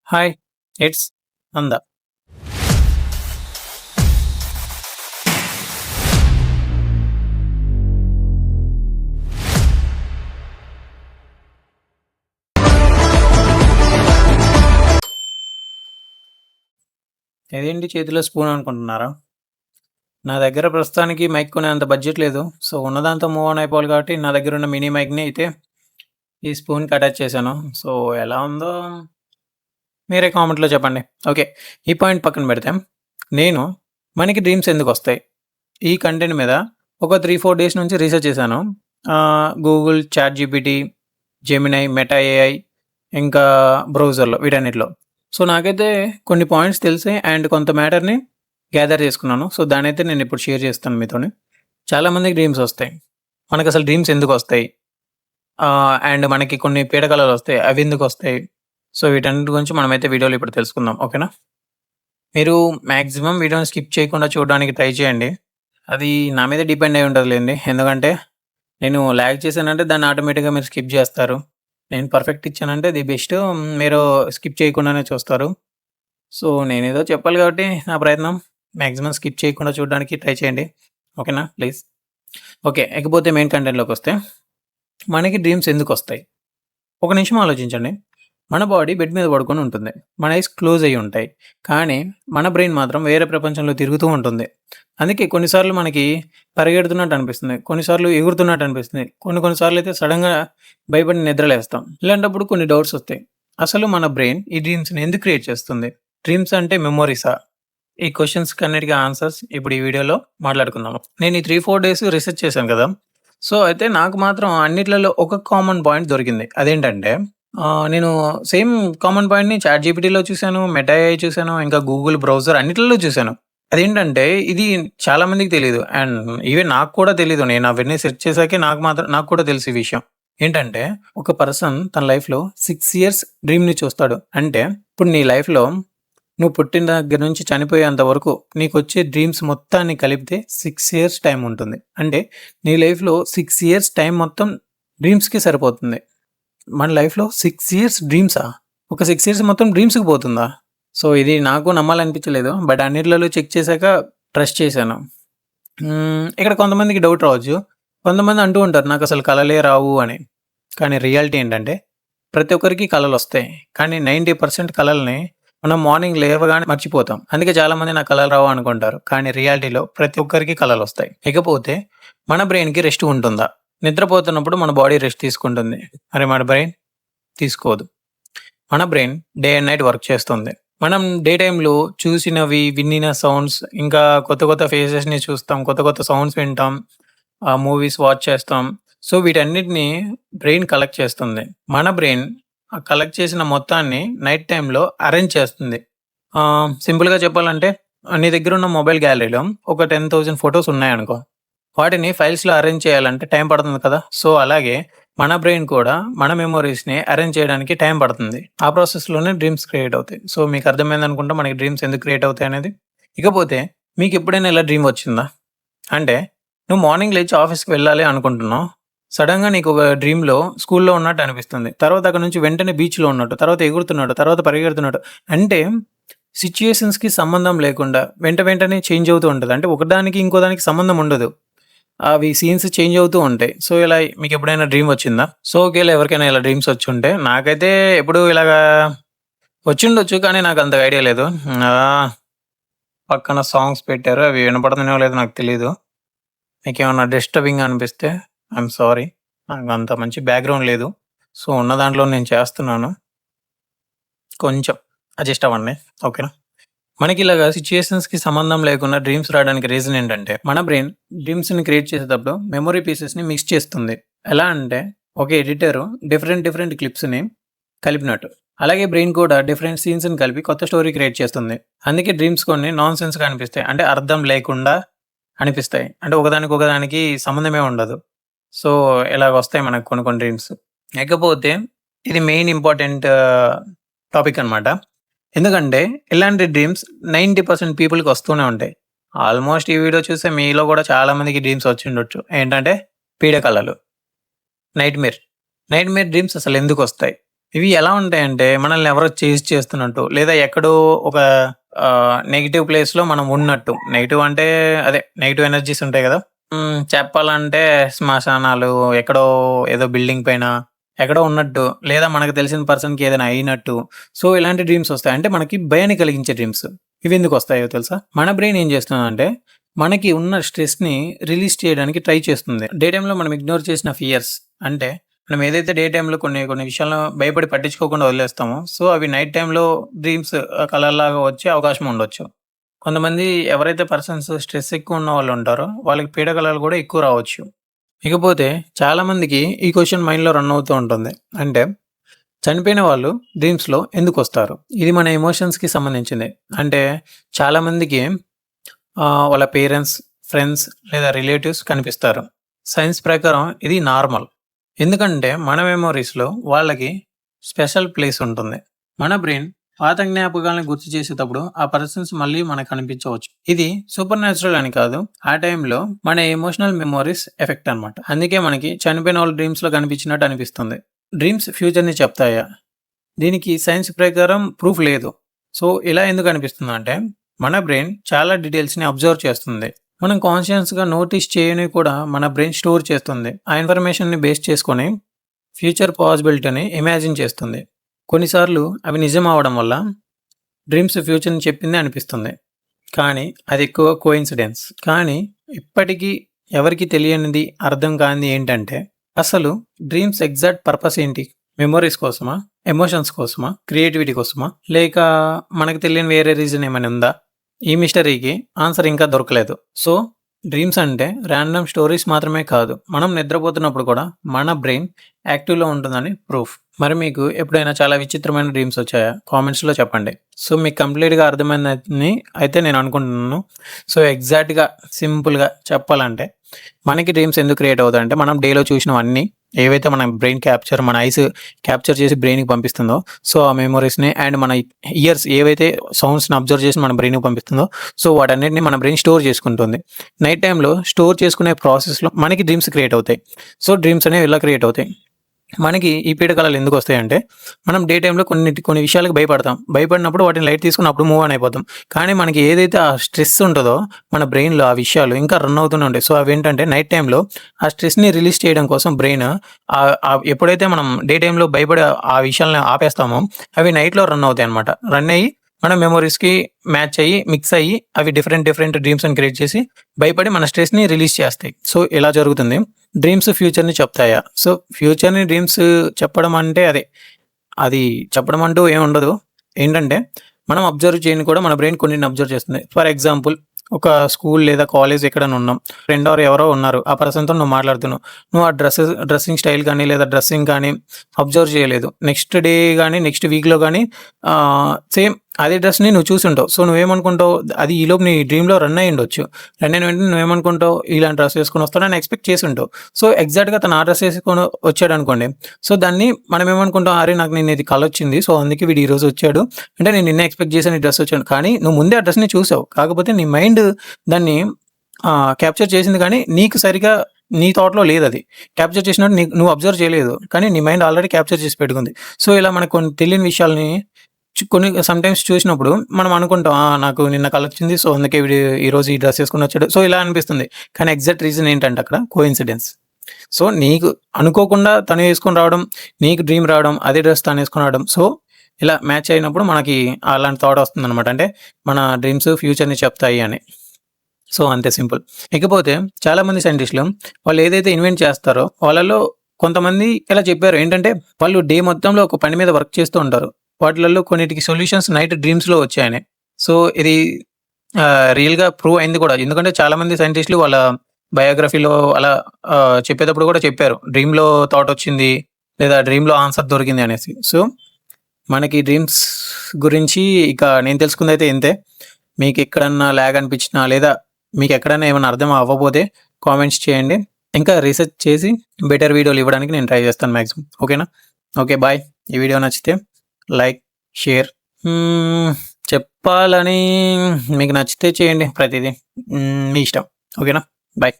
Hi! It's నంద. ఇదేంటి చేతిలో spoon అనుకుంటున్నారా? నా దగ్గర ప్రస్తుతానికి మైక్ కొనేంత బడ్జెట్ లేదు. సో, ఉన్నదాంతో మూవ్ ఆన్ అయిపోవాలి కాబట్టి నా దగ్గరున్న మినీ మైక్‌ని అయితే ఈ స్పూన్‌కి అటాచ్ చేశాను. సో, ఎలా ఉందో మీరే కామెంట్‌లో చెప్పండి. ఓకే. ఈ పాయింట్ పక్కన పెడితే, నేను మనకి డ్రీమ్స్ ఎందుకొస్తాయి? ఈ కంటెంట్ మీద ఒక 3, 4 డేస్ నుంచి రీసెర్చ్ చేశాను. Google, ChatGPT, Gemini, meta AI ఇంకా బ్రౌజర్‌లో వీటన్నిటిలో. సో, నాకైతే కొన్ని పాయింట్స్ తెలిసాయి అండ్ కొంత మ్యాటర్‌ని గ్యాదర్ చేసుకున్నాను. సో, దాన్నైతే నేనిప్పుడు షేర్ చేస్తాను మీతోని. చాలామందికి డ్రీమ్స్ ఒస్తాయి. మనకసలు డ్రీమ్స్ ఎందుకొస్తాయి? అండ్ మనకి కొన్ని పీడకలలొస్తాయి. అవెందుకొస్తాయి? సో, వీటన్నిటి గురించి మనమైతే వీడియోలో ఇప్పుడు తెలుసుకుందాం. ఓకేనా? మీరు మాక్సిమం వీడియోని స్కిప్ చేయకుండా చూడడానికి ట్రై చేయండి. అది నా మీద డిపెండ్ అయి ఉంటదిలెండి. ఎందుకంటే నేను లాగ్ చేశానంటే దాన్ని ఆటోమేటిక్‌గా మీరు స్కిప్ జేస్తారు. నేను పర్ఫెక్ట్ ఇచ్చానంటే ది బెస్ట్ మీరు స్కిప్ చేయకుండానే చూస్తారు. సో, నేనేదో చెప్పాలి కాబట్టి నా ప్రయత్నం. మాక్సిమం స్కిప్ చేయకుండా చూడడానికి ట్రై చేయండి. ఓకేనా? ప్లీజ్. ఓకే. ఇకపోతే మెయిన్ కంటెంట్‌లోకొస్తే మనకి డ్రీమ్స్ ఎందుకొస్తాయి? ఒక నిమిషం ఆలోచించండి. మన బాడీ బెడ్ మీద పడుకొని ఉంటుంది. మన ఐస్ క్లోజ్ అయ్యి ఉంటాయి. కానీ మన బ్రెయిన్ మాత్రం వేరే ప్రపంచంలో తిరుగుతూ ఉంటుంది. అందుకే కొన్నిసార్లు మనకి పరిగెడుతున్నట్టు అనిపిస్తుంది. కొన్నిసార్లు ఎగురుతున్నట్టు అనిపిస్తుంది. కొన్ని సార్లు అయితే సడెన్‌గా భయపడి నిద్రలేస్తాం. ఇలాంటప్పుడు కొన్ని డౌట్స్ వస్తాయి. అసలు మన బ్రెయిన్ ఈ డ్రీమ్స్‌ని ఎందుకు క్రియేట్ చేస్తుంది? డ్రీమ్స్ అంటే మెమోరీసా? ఈ క్వెషన్స్‌కన్నిటికి ఆన్సర్స్ ఇప్పుడు ఈ వీడియోలో మాట్లాడుకుందాం. నేను ఈ 3, 4 డేస్ రిసర్చ్ చేశాను కదా! సో, అయితే నాకు మాత్రం అన్నిట్లలో ఒక కామన్ పాయింట్ దొరికింది. అదేంటంటే నేను సేమ్ కామన్ పాయింట్‌ని చాట్‌జీపీటీలో చూసాను, మెటా ఏఐ చూసాను, ఇంకా గూగుల్ బ్రౌజర్ అన్నిట్లలో చూసాను. అదేంటంటే ఇది చాలా మందికి తెలీదు. అండ్ ఈవెన్ నాకు కూడా తెలీదు. నేను అవన్నీ సెర్చ్ చేసాకే నాకు కూడా తెలుసు ఈ విషయం. ఏంటంటే ఒక పర్సన్ తన లైఫ్‌లో 6 ఇయర్స్ డ్రీమ్‌ని చూస్తాడు. అంటే ఇప్పుడు నీ లైఫ్‌లో నువ్వు పుట్టిన దగ్గర నుంచి చనిపోయేంత వరకు నీకొచ్చే డ్రీమ్స్ మొత్తాన్ని కలిపితే 6 ఇయర్స్ టైం ఉంటుంది. అంటే నీ లైఫ్‌లో 6 ఇయర్స్ టైం మొత్తం డ్రీమ్స్‌కే సరిపోతుంది. మన లైఫ్‌లో 6 ఇయర్స్ డ్రీమ్సా? ఒక 6 ఇయర్స్ మొత్తం డ్రీమ్స్‌కి పోతుందా? సో, ఇది నాకు నమ్మాలనిపించలేదు. బట్ అన్నిట్లలో చెక్ చేశాక ట్రస్ట్ చేశాను. ఇక్కడ కొంతమందికి డౌట్ రావచ్చు. కొంతమంది అంటూ ఉంటారు నాకసలు కలలే రావు అని. కానీ రియాలిటీ ఏంటంటే ప్రతి ఒక్కరికి కలలొస్తాయి. కానీ 90% కలల్ని మనం మార్నింగ్ లేవగానే మర్చిపోతాం. అందుకే చాలామంది నాకు కలలు రావు అనుకుంటారు. కానీ రియాలిటీలో ప్రతి ఒక్కరికి కలలొస్తాయి. ఇకపోతే మన బ్రెయిన్‌కి రెస్ట్ ఉంటుందా? నిద్రపోతున్నప్పుడు మన బాడీ రెస్ట్ తీసుకుంటుంది. మరి మన బ్రెయిన్ తీసుకోదు. మన brain day and night work చేస్తుంది. మనం డే టైమ్‌లో చూసినవి, వినిన సౌండ్స్ ఇంకా కొత్త ఫేసెస్‌ని చూస్తాం. కొత్త సౌండ్స్ వింటాం. మూవీస్ వాచ్ చేస్తాం. సో, వీటన్నిటిని బ్రెయిన్ కలెక్ట్ చేస్తుంది. మన బ్రెయిన్ ఆ కలెక్ట్ చేసిన మొత్తాన్ని నైట్ టైమ్‌లో అరేంజ్ చేస్తుంది. సింపుల్‌గా చెప్పాలంటే నీ దగ్గరున్న మొబైల్ గ్యాలరీలో ఒక 10,000 ఫోటోస్ ఉన్నాయనుకో. వాటిని ఫైల్స్‌లో అరేంజ్ చేయాలంటే టైం పడుతుంది కదా! సో, అలాగే మన బ్రెయిన్ కూడా మన మెమోరీస్‌ని అరేంజ్ చేయడానికి టైం పడుతుంది. ఆ ప్రాసెస్‌లోనే డ్రీమ్స్ క్రియేట్ అవుతాయి. సో, మీకు అర్థమైందనుకుంటా మనకి డ్రీమ్స్ ఎందుకు క్రియేట్ అవుతాయనేది. ఇకపోతే మీకెప్పుడైనా ఇలా డ్రీమ్ వచ్చిందా? అంటే నువ్వు మార్నింగ్ లేచి ఆఫీస్‌కి వెళ్ళాలి అనుకుంటున్నావు. సడెన్‌గా నీకొక డ్రీమ్‌లో స్కూల్‌లో ఉన్నట్టు అనిపిస్తుంది. తర్వాత అక్కడి నుంచి వెంటనే బీచ్‌లో ఉన్నట్టు, తర్వాత ఎగురుతున్నట్టు, తర్వాత పరిగెడుతున్నట్టు. అంటే సిట్యుయేషన్స్‌కి సంబంధం లేకుండా వెంటనే చేంజ్ అవుతూ ఉంటది. అంటే ఒకదానికి ఇంకో దానికి సంబంధం ఉండదు. అవి సీన్స్ చేంజ్ అవుతూ ఉంటాయి. సో, ఇలా మీకెప్పుడైనా డ్రీమ్ వచ్చిందా? సో, ఒకవేళ ఎవరికైనా ఇలా డ్రీమ్స్ వచ్చుంటే నాకైతే ఎప్పుడు ఇలాగా వచ్చుండొచ్చు. కానీ నాకు అంత ఐడియా లేదు. ఆహ్, పక్కన సాంగ్స్ పెట్టారు. అవి వినపడుతున్నాయో లేదో నాకు తెలీదు. మీకేమన్నా డిస్టర్బింగ్‌గా అనిపిస్తే ఐయామ్ సారీ. నాకంత మంచి బ్యాక్‌గ్రౌండ్ లేదు. సో, ఉన్న దాంట్లో నేను చేస్తున్నాను. కొంచెం అడ్జస్ట్ అవ్వండి. ఓకేనా? మనకిలాగా సిట్యుయేషన్స్‌కి సంబంధం లేకుండా డ్రీమ్స్ రావడానికి రీజన్ ఏంటంటే, మన బ్రెయిన్ డ్రీమ్స్‌ని క్రియేట్ చేసేటప్పుడు మెమరీ పీసెస్‌ని మిక్స్ చేస్తుంది. ఎలా అంటే, ఒక ఎడిటరు డిఫరెంట్ క్లిప్స్‌ని కలిపినట్టు. అలాగే బ్రెయిన్ కూడా డిఫరెంట్ సీన్స్‌ని కలిపి కొత్త స్టోరీ క్రియేట్ చేస్తుంది. అందుకే డ్రీమ్స్ కొన్ని నాన్‌సెన్స్‌గా అనిపిస్తాయి. అంటే అర్థం లేకుండా అనిపిస్తాయి. అంటే ఒకదానికి సంబంధమే ఉండదు. సో, ఇలాగొస్తాయి మనకు కొన్ని డ్రీమ్స్. ఇకపోతే ఇది మెయిన్ ఇంపార్టెంట్ టాపిక్ అనమాట. ఎందుకంటే ఇలాంటి డ్రీమ్స్ 90% పీపుల్‌కి వస్తూనే ఉంటాయి. ఆల్మోస్ట్ ఈ వీడియో చూస్తే మీలో కూడా చాలా మందికి డ్రీమ్స్ వచ్చుండొచ్చు. ఏంటంటే పీడ కలలు. నైట్‌మేర్. నైట్‌మేర్ డ్రీమ్స్ అసలెందుకొస్తాయి? ఇవి ఎలా ఉంటాయంటే మనల్ని ఎవరో చేజ్ చేస్తున్నట్టు లేదా ఎక్కడో ఒక నెగెటివ్ ప్లేస్‌లో మనం ఉన్నట్టు. నెగెటివ్ అంటే అదే నెగెటివ్ ఎనర్జీస్ ఉంటాయి గదా! చెప్పాలంటే శ్మశానాలు, ఎక్కడో ఏదో బిల్డింగ్ పైన, ఎక్కడో ఉన్నట్టు లేదా మనకు తెలిసిన పర్సన్‌కి ఏదైనా అయినట్టు. సో, ఇలాంటి డ్రీమ్స్ ఒస్తాయి. అంటే మనకి భయాన్ని కలిగించే డ్రీమ్స్. ఇవెందుకొస్తాయో తెలుసా? మన బ్రెయిన్ ఏం చేస్తుందంటే మనకి ఉన్న స్ట్రెస్‌ని రిలీజ్ చేయడానికి ట్రై చేస్తుంది. డే టైమ్‌లో మనం ఇగ్నోర్ చేసిన ఫియర్స్ అంటే మనం ఏదైతే డే టైమ్‌లో కొన్ని కొన్ని విషయాలను భయపడి పట్టించుకోకుండా వదిలేస్తామో, సో, అవి నైట్ టైమ్‌లో డ్రీమ్స్ కలల్లాగా వచ్చే అవకాశం ఉండొచ్చు. కొంతమంది ఎవరైతే పర్సన్స్ స్ట్రెస్ ఎక్కువ ఉన్న వాళ్ళు ఉంటారో, వాళ్ళకి పీడకలలు కూడా ఎక్కువ రావచ్చు. ఇకపోతే చాలామందికి ఈ క్వెషన్ మైండ్‌లో రన్ అవుతూ ఉంటుంది. అంటే చనిపోయిన వాళ్ళు డ్రీమ్స్‌లో ఎందుకొస్తారు? ఇది మన ఎమోషన్స్‌కి సంబంధించింది. అంటే చాలామందికి వాళ్ళ పేరెంట్స్, ఫ్రెండ్స్ లేదా రిలేటివ్స్ కనిపిస్తారు. సైన్స్ ప్రకారం ఇది నార్మల్. ఎందుకంటే మన మెమోరీస్‌లో వాళ్ళకి స్పెషల్ ప్లేస్ ఉంటుంది. మన బ్రెయిన్ పాత జ్ఞాపకాలను గుర్తు చేసేటప్పుడు ఆ పర్సన్స్ మళ్ళీ మనకు కనిపించవచ్చు. ఇది సూపర్ న్యాచురల్ అని కాదు. ఆ టైంలో మన ఎమోషనల్ మెమోరీస్ ఎఫెక్ట్ అన్నమాట. అందుకే మనకి చనిపోయిన వాళ్ళ డ్రీమ్స్‌లో కనిపించినట్టు అనిపిస్తుంది. డ్రీమ్స్ ఫ్యూచర్‌ని చెప్తాయా? దీనికి సైన్స్ ప్రకారం ప్రూఫ్ లేదు. సో, ఇలా ఎందుకు అనిపిస్తుందంటే మన బ్రెయిన్ చాలా డీటెయిల్స్‌ని అబ్జర్వ్ చేస్తుంది. మనం కాన్షియస్‌గా నోటీస్ చేయనివి కూడా మన బ్రెయిన్ స్టోర్ చేస్తుంది. ఆ ఇన్ఫర్మేషన్‌ని బేస్ చేసుకొని ఫ్యూచర్ పాసిబిలిటీని ఇమాజిన్ చేస్తుంది. కొన్నిసార్లు అవి నిజం అవ్వడం వల్ల డ్రీమ్స్ ఫ్యూచర్‌ని చెప్పిందే అనిపిస్తుంది. కానీ అది ఎక్కువ కోయిన్సిడెన్స్. కానీ ఇప్పటికీ ఎవరికీ తెలియనిది, అర్థం కానిది ఏంటంటే అసలు డ్రీమ్స్ ఎగ్జాక్ట్ పర్పస్ ఏంటి? మెమోరీస్ కోసమా? ఎమోషన్స్ కోసమా? క్రియేటివిటీ కోసమా? లేక మనకు తెలియని వేరే రీజన్ ఏమైనా ఉందా? ఈ మిస్టరీకి ఆన్సర్ ఇంకా దొరకలేదు. సో, డ్రీమ్స్ అంటే ర్యాండమ్ స్టోరీస్ మాత్రమే కాదు. మనం నిద్రపోతున్నప్పుడు కూడా మన బ్రెయిన్ యాక్టివ్‌లో ఉంటుందని ప్రూఫ్. మరి మీకు ఎప్పుడైనా చాలా విచిత్రమైన డ్రీమ్స్ వచ్చాయా? కామెంట్స్‌లో చెప్పండి. సో, మీకు కంప్లీట్‌గా అర్థమైందని అయితే నేను అనుకుంటున్నాను. సో, ఎగ్జాక్ట్‌గా సింపుల్‌గా చెప్పాలంటే మనకి డ్రీమ్స్ ఎందుకు క్రియేట్ అవుతాయంటే మనం డేలో చూసినవన్నీ ఏవైతే మన బ్రెయిన్ మన ఐస్ క్యాప్చర్ చేసి బ్రెయిన్‌కి పంపిస్తుందో, సో, ఆ మెమోరీస్‌ని అండ్ మన ఇయర్స్ ఏవైతే సౌండ్స్‌ని అబ్జర్వ్ చేసి మన బ్రెయిన్‌కి పంపిస్తుందో, సో, వాటన్నిటిని మన బ్రెయిన్ స్టోర్ చేసుకుంటుంది. నైట్ టైమ్‌లో స్టోర్ చేసుకునే ప్రాసెస్‌లో మనకి డ్రీమ్స్ క్రియేట్ అవుతాయి. సో, డ్రీమ్స్ అనేవి ఇలా క్రియేట్ అవుతాయి. మనకి ఈ పీడకలలు ఎందుకొస్తాయంటే, మనం డే టైమ్‌లో కొన్ని విషయాలకు భయపడతాం. భయపడినప్పుడు వాటిని లైట్ తీసుకొని అప్పుడు మూవ్ ఆన్ అయిపోతాం. కానీ మనకి ఏదైతే ఆ స్ట్రెస్ ఉంటదో, మన బ్రెయిన్‌లో ఆ విషయాలు ఇంకా రన్ అవుతూనే ఉంటాయి. సో, అవేంటంటే నైట్ టైమ్‌లో ఆ స్ట్రెస్‌ని రిలీజ్ చేయడం కోసం బ్రెయిన్ ఎప్పుడైతే మనం డే టైమ్‌లో భయపడే ఆ విషయాలను ఆపేస్తామో, అవి నైట్‌లో రన్ అవుతాయన్నమాట. రన్ అయ్యి మన మెమోరీస్‌కి మ్యాచ్ అయ్యి, మిక్స్ అయ్యి అవి డిఫరెంట్ డ్రీమ్స్‌ని క్రియేట్ చేసి భయపడి మన స్ట్రెస్‌ని రిలీజ్ చేస్తాయి. సో, ఇలా జరుగుతుంది. డ్రీమ్స్ ఫ్యూచర్‌ని చెప్తాయా? సో, ఫ్యూచర్‌ని డ్రీమ్స్ చెప్పడం అంటే అదే. అది చెప్పడం అంటూ ఏముండదు. ఏంటంటే, మనం అబ్జర్వ్ చేయనివి కూడా మన బ్రెయిన్ కొన్నిటిని అబ్జర్వ్ చేస్తుంది. ఫర్ ఎగ్జాంపుల్ ఒక స్కూల్ లేదా కాలేజ్ ఎక్కడైనా ఉన్నాం. ఫ్రెండ్ ఎవరో ఉన్నారు. ఆ పర్సన్‌తో నువ్వు మాట్లాడుతున్నావు. నువ్వు ఆ డ్రెస్సింగ్ స్టైల్ గాని, లేదా డ్రెస్సింగ్ గాని అబ్జర్వ్ చేయలేదు. నెక్స్ట్ డే గాని, నెక్స్ట్ వీక్‌లో గాని సేమ్ అదే డ్రెస్‌ని నువ్వు చూసుంటావు. సో, నువ్వేమనుకుంటావు అది ఈలోపు నీ డ్రీమ్‌లో రన్ అయ్యుండొచ్చు. రన్ అయిన వెంటనే నువ్వేమనుకుంటావు ఇలాంటి డ్రెస్ వేసుకొని వస్తాడని ఎక్స్‌పెక్ట్ చేసుంటావు. సో, ఎగ్జాక్ట్‌గా తను ఆ డ్రెస్ ఏసుకొని వచ్చాడనుకోండి. సో, దాన్ని మనం ఏమనుకుంటాం, అరే! నాకు నిన్న ఇది కలొచ్చింది. సో, అందుకే వీడు ఈరోజు వచ్చాడు. అంటే నేను నిన్నే ఎక్స్‌పెక్ట్ చేశాను ఈ డ్రెస్ వచ్చాను. కానీ నువ్వు ముందే ఆ డ్రెస్‌ని చూసావు. కాకపోతే నీ మైండ్ దాన్ని క్యాప్చర్ చేసింది కానీ నీకు సరిగ్గా నీ థాట్‌లో లేదది. క్యాప్చర్ చేసినట్టు నువ్వు అబ్జర్వ్ చేయలేదు. కానీ నీ మైండ్ ఆల్రెడీ క్యాప్చర్ చేసి పెట్టుకుంది. సో, ఇలా మనకు కొన్ని తెలియని విషయాల్ని కొన్ని సమ్‌టైమ్స్ చూసినప్పుడు మనం అనుకుంటాం. నాకు నిన్న కలొచ్చింది. సో, అందుకే వీడు ఈరోజు ఈ డ్రెస్ ఏసుకొని వచ్చాడు. సో, ఇలా అనిపిస్తుంది. కానీ ఎగ్జాక్ట్ రీజన్ ఏంటంటే అక్కడ కోయిన్సిడెన్స్. సో, నీకు అనుకోకుండా తను ఏసుకొని రావడం, నీకు డ్రీమ్ రావడం, అదే డ్రెస్ తనేసుకొని రావడం. సో, ఇలా మ్యాచ్ అయినప్పుడు మనకి అలాంటి థాట్ వస్తుందనమాట. అంటే మన డ్రీమ్స్ ఫ్యూచర్‌ని చెప్తాయి అని. సో, అంతే సింపుల్. ఇకపోతే చాలామంది సైంటిస్ట్‌లు వాళ్ళు ఏదైతే ఇన్వెంట్ చేస్తారో వాళ్ళలో కొంతమంది ఇలా చెప్పారు. ఏంటంటే వాళ్ళు డే మొత్తంలో ఒక పని మీద వర్క్ చేస్తూ ఉంటారు. వాటిలలో కొన్నిటికి సొల్యూషన్స్ నైట్ డ్రీమ్స్‌లో వచ్చాయని. సో, ఇది రియల్‌గా ప్రూవ్ అయింది కూడా. ఎందుకంటే చాలామంది సైంటిస్ట్‌లు వాళ్ళ బయోగ్రఫీలో అలా చెప్పేటప్పుడు కూడా చెప్పారు. డ్రీమ్‌లో థాట్ వచ్చింది. లేదా డ్రీమ్‌లో ఆన్సర్ దొరికింది అనేసి. సో, మనకి డ్రీమ్స్ గురించి ఇక నేను తెలుసుకుందైతే ఇంతే. మీకెక్కడన్నా లాగ్ అనిపించినా లేదా మీకెక్కడన్నా ఏమన్నా అర్థం అవ్వకపోతే కామెంట్స్ చేయండి. ఇంకా రీసెర్చ్ చేసి బెటర్ వీడియోలు ఇవ్వడానికి నేను ట్రై చేస్తాను మాక్సిమం. ఓకేనా? ఓకే. బాయ్. ఈ వీడియో నచ్చితే లైక్, షేర్ చెప్పాలని మీకు నచ్చితే చేయండి ప్రతిదీ. మీ ఇష్టం. ఓకేనా? బాయ్.